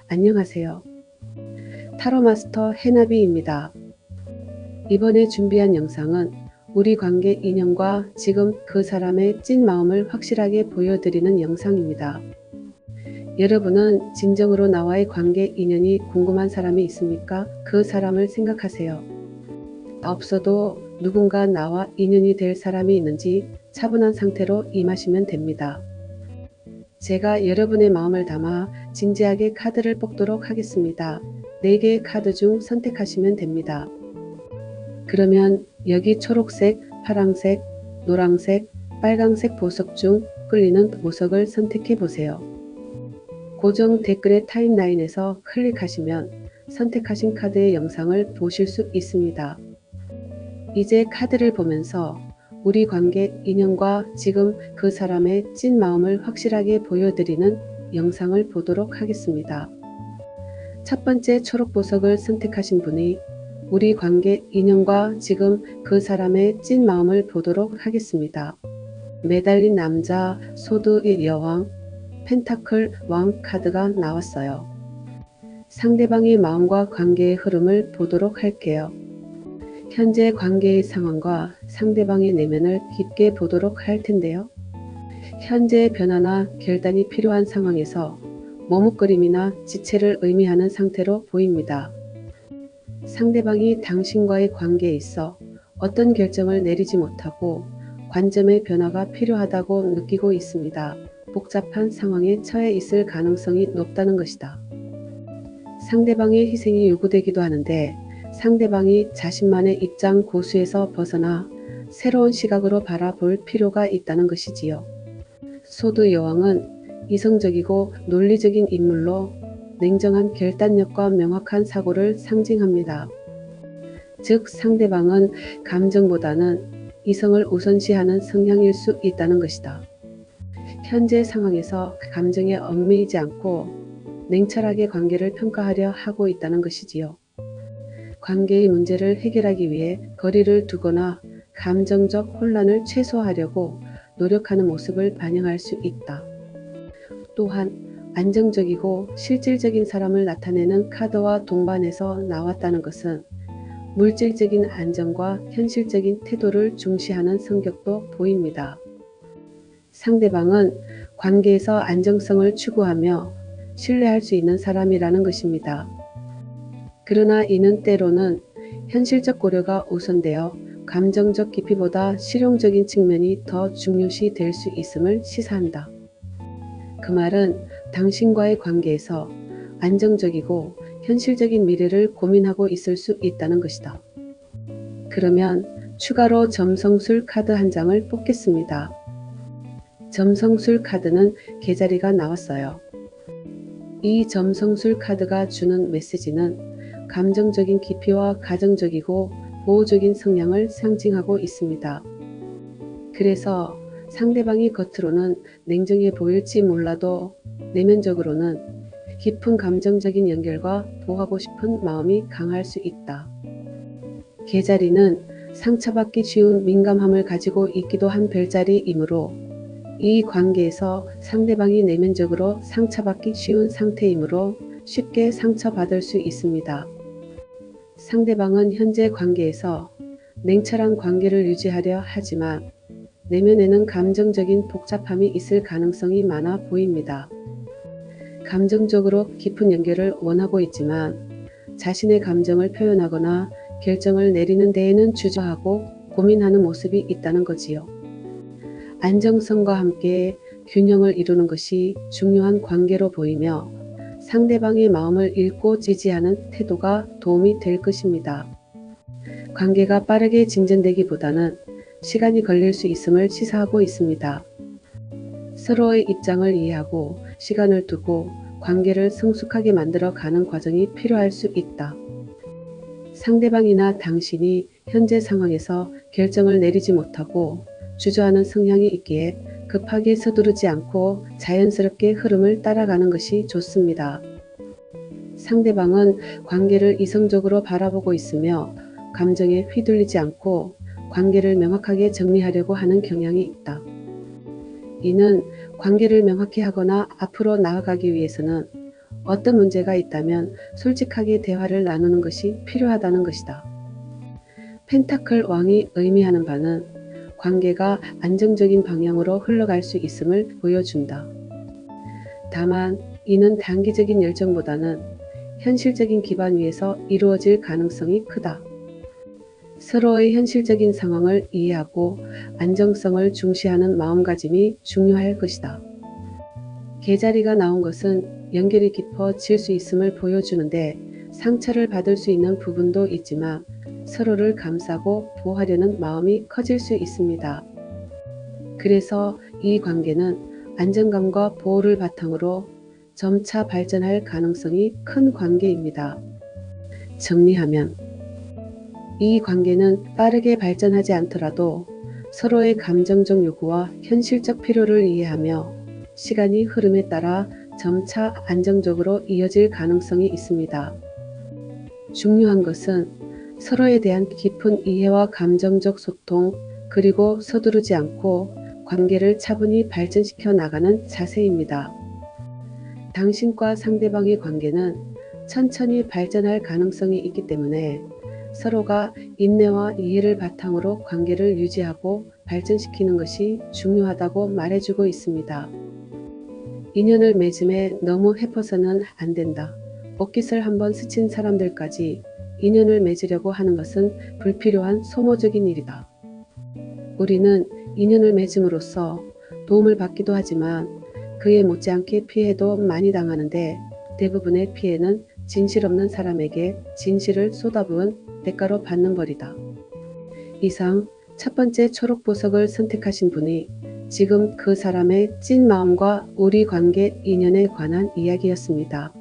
안녕하세요. 타로 마스터 해나비입니다. 이번에 준비한 영상은 우리 관계 인연과 지금 그 사람의 찐 마음을 확실하게 보여드리는 영상입니다. 여러분은 진정으로 나와의 관계 인연이 궁금한 사람이 있습니까? 그 사람을 생각하세요. 없어도 누군가 나와 인연이 될 사람이 있는지 차분한 상태로 임하시면 됩니다. 제가 여러분의 마음을 담아 진지하게 카드를 뽑도록 하겠습니다. 4개의 카드 중 선택하시면 됩니다. 그러면 여기 초록색, 파랑색, 노란색, 빨강색 보석 중 끌리는 보석을 선택해 보세요. 고정 댓글의 타임라인에서 클릭하시면 선택하신 카드의 영상을 보실 수 있습니다. 이제 카드를 보면서 우리 관계 인연과 지금 그 사람의 찐 마음을 확실하게 보여드리는 영상을 보도록 하겠습니다. 첫 번째 초록 보석을 선택하신 분이 우리 관계 인연과 지금 그 사람의 찐 마음을 보도록 하겠습니다. 매달린 남자, 소드의 여왕, 펜타클 왕 카드가 나왔어요. 상대방의 마음과 관계의 흐름을 보도록 할게요. 현재 관계의 상황과 상대방의 내면을 깊게 보도록 할 텐데요. 현재의 변화나 결단이 필요한 상황에서 머뭇거림이나 지체를 의미하는 상태로 보입니다. 상대방이 당신과의 관계에 있어 어떤 결정을 내리지 못하고 관점의 변화가 필요하다고 느끼고 있습니다. 복잡한 상황에 처해 있을 가능성이 높다는 것이다. 상대방의 희생이 요구되기도 하는데 상대방이 자신만의 입장 고수에서 벗어나 새로운 시각으로 바라볼 필요가 있다는 것이지요. 소드 여왕은 이성적이고 논리적인 인물로 냉정한 결단력과 명확한 사고를 상징합니다. 즉 상대방은 감정보다는 이성을 우선시하는 성향일 수 있다는 것이다. 현재 상황에서 감정에 얽매이지 않고 냉철하게 관계를 평가하려 하고 있다는 것이지요. 관계의 문제를 해결하기 위해 거리를 두거나 감정적 혼란을 최소화하려고 노력하는 모습을 반영할 수 있다. 또한 안정적이고 실질적인 사람을 나타내는 카드와 동반해서 나왔다는 것은 물질적인 안정과 현실적인 태도를 중시하는 성격도 보입니다. 상대방은 관계에서 안정성을 추구하며 신뢰할 수 있는 사람이라는 것입니다. 그러나 이는 때로는 현실적 고려가 우선되어 감정적 깊이보다 실용적인 측면이 더 중요시 될 수 있음을 시사한다. 그 말은 당신과의 관계에서 안정적이고 현실적인 미래를 고민하고 있을 수 있다는 것이다. 그러면 추가로 점성술 카드 한 장을 뽑겠습니다. 점성술 카드는 개자리가 나왔어요. 이 점성술 카드가 주는 메시지는 감정적인 깊이와 가정적이고 보호적인 성향을 상징하고 있습니다. 그래서 상대방이 겉으로는 냉정해 보일지 몰라도 내면적으로는 깊은 감정적인 연결과 보호하고 싶은 마음이 강할 수 있다. 개자리는 상처받기 쉬운 민감함을 가지고 있기도 한 별자리이므로 이 관계에서 상대방이 내면적으로 상처받기 쉬운 상태이므로 쉽게 상처받을 수 있습니다. 상대방은 현재 관계에서 냉철한 관계를 유지하려 하지만 내면에는 감정적인 복잡함이 있을 가능성이 많아 보입니다. 감정적으로 깊은 연결을 원하고 있지만 자신의 감정을 표현하거나 결정을 내리는 데에는 주저하고 고민하는 모습이 있다는 거지요. 안정성과 함께 균형을 이루는 것이 중요한 관계로 보이며 상대방의 마음을 읽고 지지하는 태도가 도움이 될 것입니다. 관계가 빠르게 진전되기보다는 시간이 걸릴 수 있음을 시사하고 있습니다. 서로의 입장을 이해하고 시간을 두고 관계를 성숙하게 만들어 가는 과정이 필요할 수 있다. 상대방이나 당신이 현재 상황에서 결정을 내리지 못하고 주저하는 성향이 있기에 급하게 서두르지 않고 자연스럽게 흐름을 따라가는 것이 좋습니다. 상대방은 관계를 이성적으로 바라보고 있으며 감정에 휘둘리지 않고 관계를 명확하게 정리하려고 하는 경향이 있다. 이는 관계를 명확히 하거나 앞으로 나아가기 위해서는 어떤 문제가 있다면 솔직하게 대화를 나누는 것이 필요하다는 것이다. 펜타클 왕이 의미하는 바는 관계가 안정적인 방향으로 흘러갈 수 있음을 보여준다. 다만 이는 단기적인 열정보다는 현실적인 기반 위에서 이루어질 가능성이 크다. 서로의 현실적인 상황을 이해하고 안정성을 중시하는 마음가짐이 중요할 것이다. 개자리가 나온 것은 연결이 깊어질 수 있음을 보여주는데 상처를 받을 수 있는 부분도 있지만 서로를 감싸고 보호하려는 마음이 커질 수 있습니다. 그래서 이 관계는 안정감과 보호를 바탕으로 점차 발전할 가능성이 큰 관계입니다. 정리하면 이 관계는 빠르게 발전하지 않더라도 서로의 감정적 요구와 현실적 필요를 이해하며 시간이 흐름에 따라 점차 안정적으로 이어질 가능성이 있습니다. 중요한 것은 서로에 대한 깊은 이해와 감정적 소통, 그리고 서두르지 않고 관계를 차분히 발전시켜 나가는 자세입니다. 당신과 상대방의 관계는 천천히 발전할 가능성이 있기 때문에 서로가 인내와 이해를 바탕으로 관계를 유지하고 발전시키는 것이 중요하다고 말해주고 있습니다. 인연을 맺음에 너무 해퍼서는 안 된다. 옷깃을 한번 스친 사람들까지 인연을 맺으려고 하는 것은 불필요한 소모적인 일이다. 우리는 인연을 맺음으로써 도움을 받기도 하지만 그에 못지않게 피해도 많이 당하는데 대부분의 피해는 진실 없는 사람에게 진실을 쏟아부은 대가로 받는 벌이다. 이상 첫 번째 초록보석을 선택하신 분이 지금 그 사람의 찐 마음과 우리 관계 인연에 관한 이야기였습니다.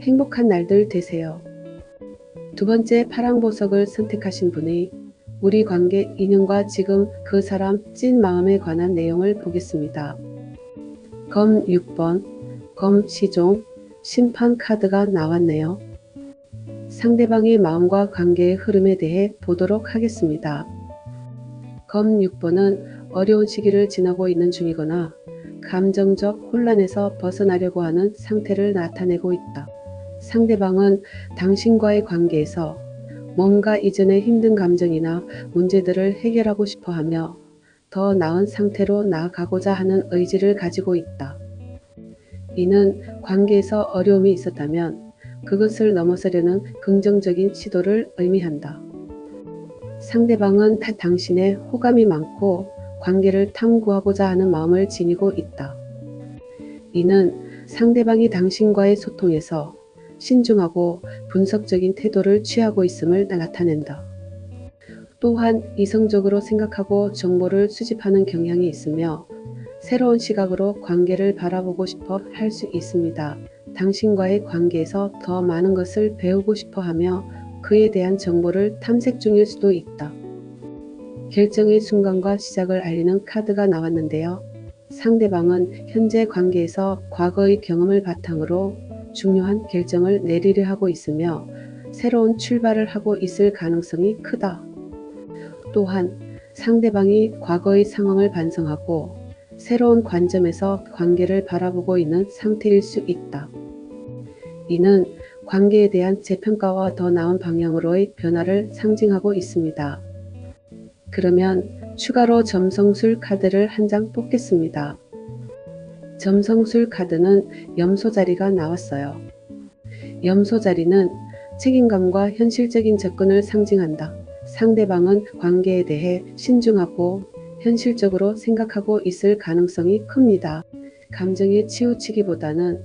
행복한 날들 되세요. 두 번째 파랑보석을 선택하신 분이 우리 관계 인연과 지금 그 사람 찐 마음에 관한 내용을 보겠습니다. 검 6번, 검 시종, 심판 카드가 나왔네요. 상대방의 마음과 관계의 흐름에 대해 보도록 하겠습니다. 검 6번은 어려운 시기를 지나고 있는 중이거나 감정적 혼란에서 벗어나려고 하는 상태를 나타내고 있다. 상대방은 당신과의 관계에서 뭔가 이전의 힘든 감정이나 문제들을 해결하고 싶어 하며 더 나은 상태로 나아가고자 하는 의지를 가지고 있다. 이는 관계에서 어려움이 있었다면 그것을 넘어서려는 긍정적인 시도를 의미한다. 상대방은 당신의 호감이 많고 관계를 탐구하고자 하는 마음을 지니고 있다. 이는 상대방이 당신과의 소통에서 신중하고 분석적인 태도를 취하고 있음을 나타낸다. 또한 이성적으로 생각하고 정보를 수집하는 경향이 있으며 새로운 시각으로 관계를 바라보고 싶어 할 수 있습니다. 당신과의 관계에서 더 많은 것을 배우고 싶어 하며 그에 대한 정보를 탐색 중일 수도 있다. 결정의 순간과 시작을 알리는 카드가 나왔는데요. 상대방은 현재 관계에서 과거의 경험을 바탕으로 중요한 결정을 내리려 하고 있으며 새로운 출발을 하고 있을 가능성이 크다. 또한 상대방이 과거의 상황을 반성하고 새로운 관점에서 관계를 바라보고 있는 상태일 수 있다. 이는 관계에 대한 재평가와 더 나은 방향으로의 변화를 상징하고 있습니다. 그러면 추가로 점성술 카드를 한 장 뽑겠습니다. 점성술 카드는 염소 자리가 나왔어요. 염소 자리는 책임감과 현실적인 접근을 상징한다. 상대방은 관계에 대해 신중하고 현실적으로 생각하고 있을 가능성이 큽니다. 감정에 치우치기보다는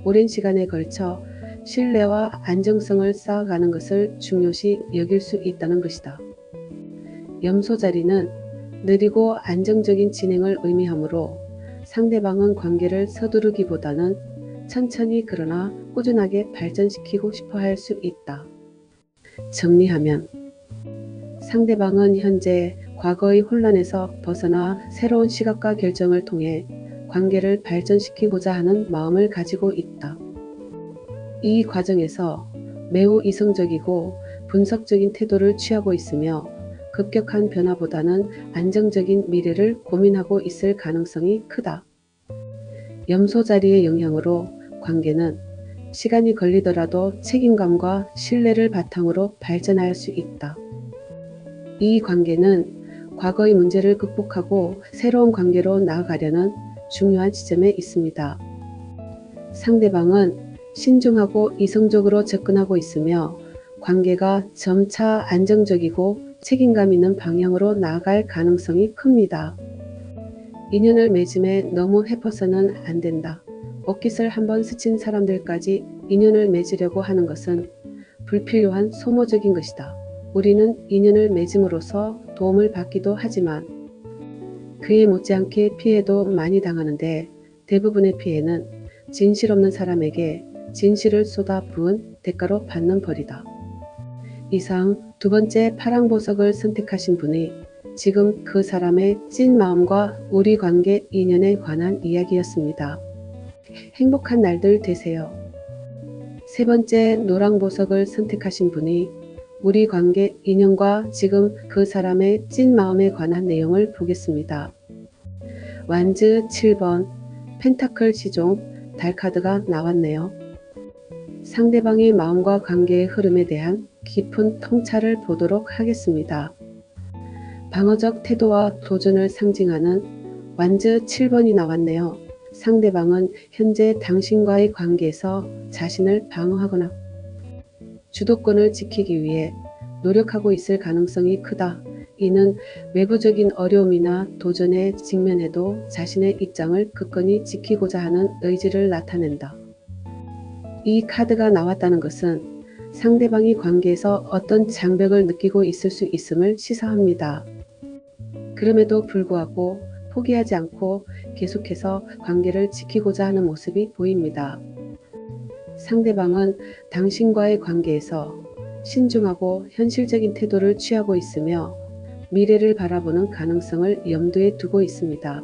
오랜 시간에 걸쳐 신뢰와 안정성을 쌓아가는 것을 중요시 여길 수 있다는 것이다. 염소 자리는 느리고 안정적인 진행을 의미하므로 상대방은 관계를 서두르기보다는 천천히 그러나 꾸준하게 발전시키고 싶어 할 수 있다. 정리하면 상대방은 현재 과거의 혼란에서 벗어나 새로운 시각과 결정을 통해 관계를 발전시키고자 하는 마음을 가지고 있다. 이 과정에서 매우 이성적이고 분석적인 태도를 취하고 있으며 급격한 변화보다는 안정적인 미래를 고민하고 있을 가능성이 크다. 염소 자리의 영향으로 관계는 시간이 걸리더라도 책임감과 신뢰를 바탕으로 발전할 수 있다. 이 관계는 과거의 문제를 극복하고 새로운 관계로 나아가려는 중요한 지점에 있습니다. 상대방은 신중하고 이성적으로 접근하고 있으며 관계가 점차 안정적이고 책임감 있는 방향으로 나아갈 가능성이 큽니다. 인연을 맺음에 너무 해퍼서는 안 된다. 옷깃을 한번 스친 사람들까지 인연을 맺으려고 하는 것은 불필요한 소모적인 것이다. 우리는 인연을 맺음으로써 도움을 받기도 하지만 그에 못지않게 피해도 많이 당하는데 대부분의 피해는 진실 없는 사람에게 진실을 쏟아 부은 대가로 받는 벌이다. 이상 두 번째 파랑보석을 선택하신 분이 지금 그 사람의 찐 마음과 우리 관계 인연에 관한 이야기였습니다. 행복한 날들 되세요. 세 번째 노랑보석을 선택하신 분이 우리 관계 인연과 지금 그 사람의 찐 마음에 관한 내용을 보겠습니다. 완즈 7번, 펜타클 시종, 달 카드가 나왔네요. 상대방의 마음과 관계의 흐름에 대한 깊은 통찰을 보도록 하겠습니다. 방어적 태도와 도전을 상징하는 완즈 7번이 나왔네요. 상대방은 현재 당신과의 관계에서 자신을 방어하거나 주도권을 지키기 위해 노력하고 있을 가능성이 크다. 이는 외부적인 어려움이나 도전에 직면해도 자신의 입장을 굳건히 지키고자 하는 의지를 나타낸다. 이 카드가 나왔다는 것은 상대방이 관계에서 어떤 장벽을 느끼고 있을 수 있음을 시사합니다. 그럼에도 불구하고 포기하지 않고 계속해서 관계를 지키고자 하는 모습이 보입니다. 상대방은 당신과의 관계에서 신중하고 현실적인 태도를 취하고 있으며 미래를 바라보는 가능성을 염두에 두고 있습니다.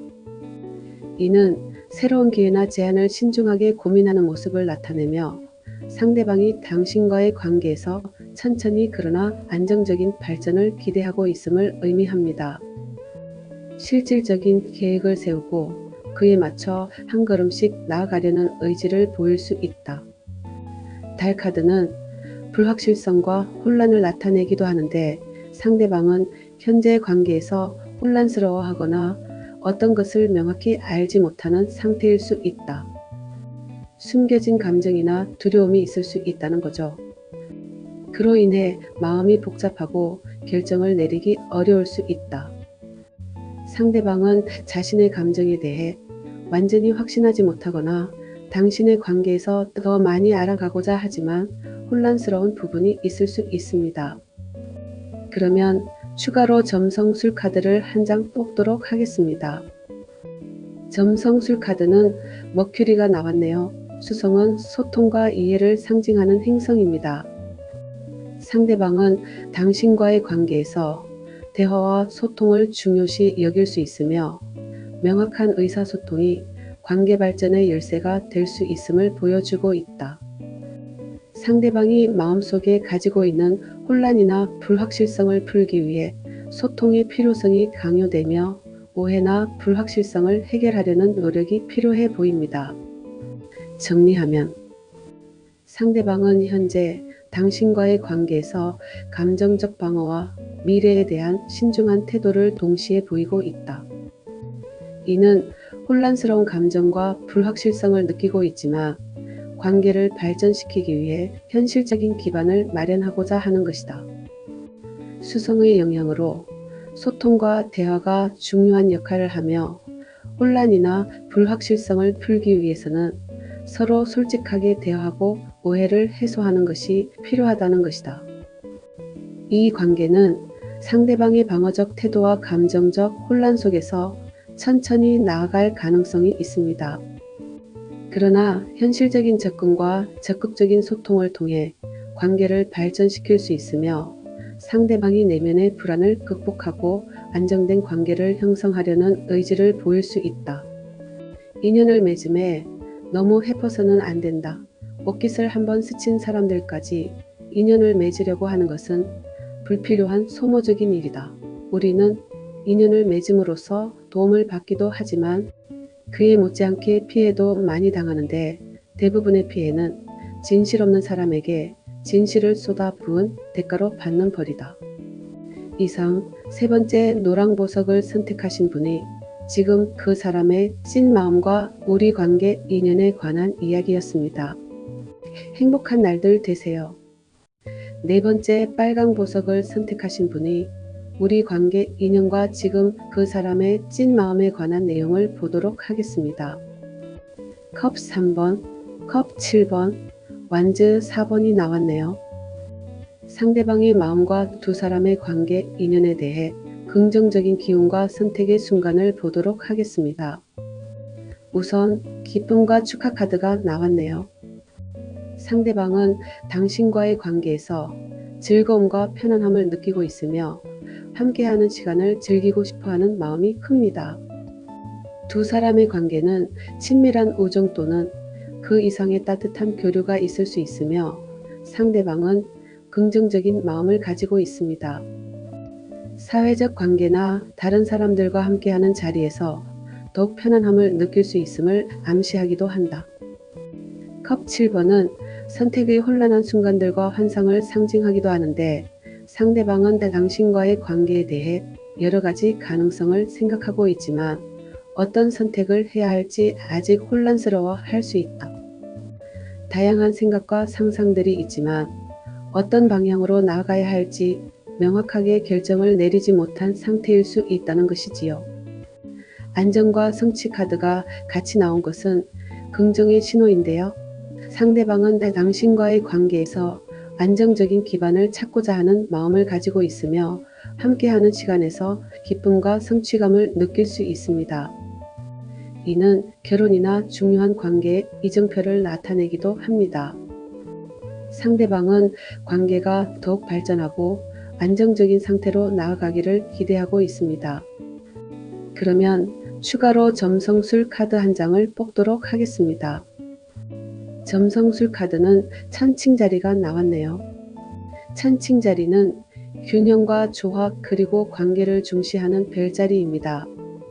이는 새로운 기회나 제안을 신중하게 고민하는 모습을 나타내며 상대방이 당신과의 관계에서 천천히 그러나 안정적인 발전을 기대하고 있음을 의미합니다. 실질적인 계획을 세우고 그에 맞춰 한 걸음씩 나아가려는 의지를 보일 수 있다. 달 카드는 불확실성과 혼란을 나타내기도 하는데 상대방은 현재 관계에서 혼란스러워하거나 어떤 것을 명확히 알지 못하는 상태일 수 있다. 숨겨진 감정이나 두려움이 있을 수 있다는 거죠. 그로 인해 마음이 복잡하고 결정을 내리기 어려울 수 있다. 상대방은 자신의 감정에 대해 완전히 확신하지 못하거나 당신의 관계에서 더 많이 알아가고자 하지만 혼란스러운 부분이 있을 수 있습니다. 그러면 추가로 점성술 카드를 한 장 뽑도록 하겠습니다. 점성술 카드는 머큐리가 나왔네요. 수성은 소통과 이해를 상징하는 행성입니다. 상대방은 당신과의 관계에서 대화와 소통을 중요시 여길 수 있으며 명확한 의사소통이 관계 발전의 열쇠가 될 수 있음을 보여주고 있다. 상대방이 마음속에 가지고 있는 혼란이나 불확실성을 풀기 위해 소통의 필요성이 강요되며 오해나 불확실성을 해결하려는 노력이 필요해 보입니다. 정리하면 상대방은 현재 당신과의 관계에서 감정적 방어와 미래에 대한 신중한 태도를 동시에 보이고 있다. 이는 혼란스러운 감정과 불확실성을 느끼고 있지만 관계를 발전시키기 위해 현실적인 기반을 마련하고자 하는 것이다. 수성의 영향으로 소통과 대화가 중요한 역할을 하며 혼란이나 불확실성을 풀기 위해서는 서로 솔직하게 대화하고 오해를 해소하는 것이 필요하다는 것이다. 이 관계는 상대방의 방어적 태도와 감정적 혼란 속에서 천천히 나아갈 가능성이 있습니다. 그러나 현실적인 접근과 적극적인 소통을 통해 관계를 발전시킬 수 있으며 상대방이 내면의 불안을 극복하고 안정된 관계를 형성하려는 의지를 보일 수 있다. 인연을 맺음에 너무 해퍼서는 안 된다. 옷깃을 한번 스친 사람들까지 인연을 맺으려고 하는 것은 불필요한 소모적인 일이다. 우리는 인연을 맺음으로써 도움을 받기도 하지만 그에 못지않게 피해도 많이 당하는데 대부분의 피해는 진실 없는 사람에게 진실을 쏟아 부은 대가로 받는 벌이다. 이상 세 번째 노랑보석을 선택하신 분이 지금 그 사람의 찐 마음과 우리 관계 인연에 관한 이야기였습니다. 행복한 날들 되세요. 네 번째 빨강 보석을 선택하신 분이 우리 관계 인연과 지금 그 사람의 찐 마음에 관한 내용을 보도록 하겠습니다. 컵 3번, 컵 7번, 완즈 4번이 나왔네요. 상대방의 마음과 두 사람의 관계 인연에 대해 긍정적인 기운과 선택의 순간을 보도록 하겠습니다. 우선 기쁨과 축하 카드가 나왔네요. 상대방은 당신과의 관계에서 즐거움과 편안함을 느끼고 있으며 함께하는 시간을 즐기고 싶어하는 마음이 큽니다. 두 사람의 관계는 친밀한 우정 또는 그 이상의 따뜻한 교류가 있을 수 있으며 상대방은 긍정적인 마음을 가지고 있습니다. 사회적 관계나 다른 사람들과 함께하는 자리에서 더욱 편안함을 느낄 수 있음을 암시하기도 한다. 컵 7번은 선택의 혼란한 순간들과 환상을 상징하기도 하는데 상대방은 당신과의 관계에 대해 여러 가지 가능성을 생각하고 있지만 어떤 선택을 해야 할지 아직 혼란스러워 할 수 있다. 다양한 생각과 상상들이 있지만 어떤 방향으로 나아가야 할지 명확하게 결정을 내리지 못한 상태일 수 있다는 것이지요. 안정과 성취 카드가 같이 나온 것은 긍정의 신호인데요. 상대방은 당신과의 관계에서 안정적인 기반을 찾고자 하는 마음을 가지고 있으며 함께하는 시간에서 기쁨과 성취감을 느낄 수 있습니다. 이는 결혼이나 중요한 관계의 이정표를 나타내기도 합니다. 상대방은 관계가 더욱 발전하고 안정적인 상태로 나아가기를 기대하고 있습니다. 그러면 추가로 점성술 카드 한 장을 뽑도록 하겠습니다. 점성술 카드는 찬칭자리가 나왔네요. 찬칭자리는 균형과 조화 그리고 관계를 중시하는 별자리입니다.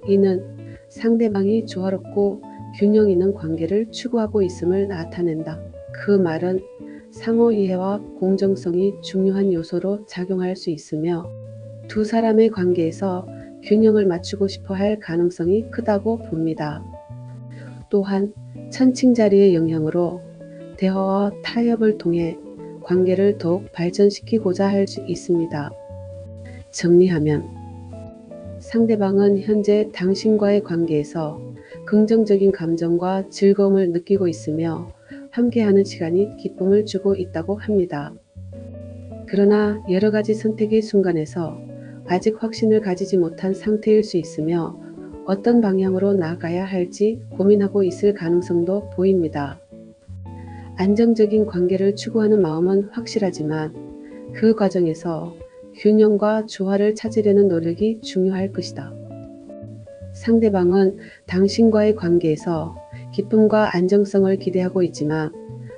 이는 상대방이 조화롭고 균형 있는 관계를 추구하고 있음을 나타낸다. 그 말은 상호 이해와 공정성이 중요한 요소로 작용할 수 있으며 두 사람의 관계에서 균형을 맞추고 싶어 할 가능성이 크다고 봅니다. 또한 천칭자리의 영향으로 대화와 타협을 통해 관계를 더욱 발전시키고자 할 수 있습니다. 정리하면 상대방은 현재 당신과의 관계에서 긍정적인 감정과 즐거움을 느끼고 있으며 함께하는 시간이 기쁨을 주고 있다고 합니다. 그러나 여러 가지 선택의 순간에서 아직 확신을 가지지 못한 상태일 수 있으며 어떤 방향으로 나아가야 할지 고민하고 있을 가능성도 보입니다. 안정적인 관계를 추구하는 마음은 확실하지만 그 과정에서 균형과 조화를 찾으려는 노력이 중요할 것이다. 상대방은 당신과의 관계에서 기쁨과 안정성을 기대하고 있지만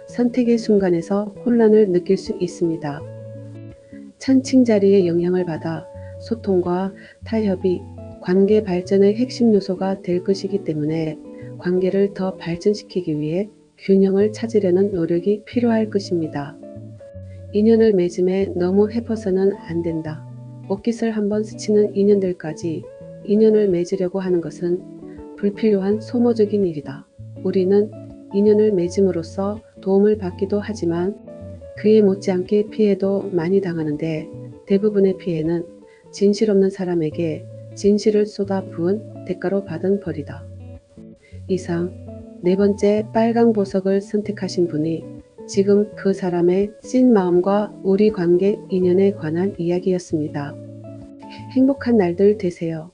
선택의 순간에서 혼란을 느낄 수 있습니다. 천칭자리의 영향을 받아 소통과 타협이 관계 발전의 핵심 요소가 될 것이기 때문에 관계를 더 발전시키기 위해 균형을 찾으려는 노력이 필요할 것입니다. 인연을 맺음에 너무 해퍼서는 안 된다. 옷깃을 한번 스치는 인연들까지 인연을 맺으려고 하는 것은 불필요한 소모적인 일이다. 우리는 인연을 맺음으로써 도움을 받기도 하지만 그에 못지않게 피해도 많이 당하는데 대부분의 피해는 진실 없는 사람에게 진실을 쏟아 부은 대가로 받은 벌이다. 이상 네 번째 빨강 보석을 선택하신 분이 지금 그 사람의 찐 마음과 우리 관계 인연에 관한 이야기였습니다. 행복한 날들 되세요.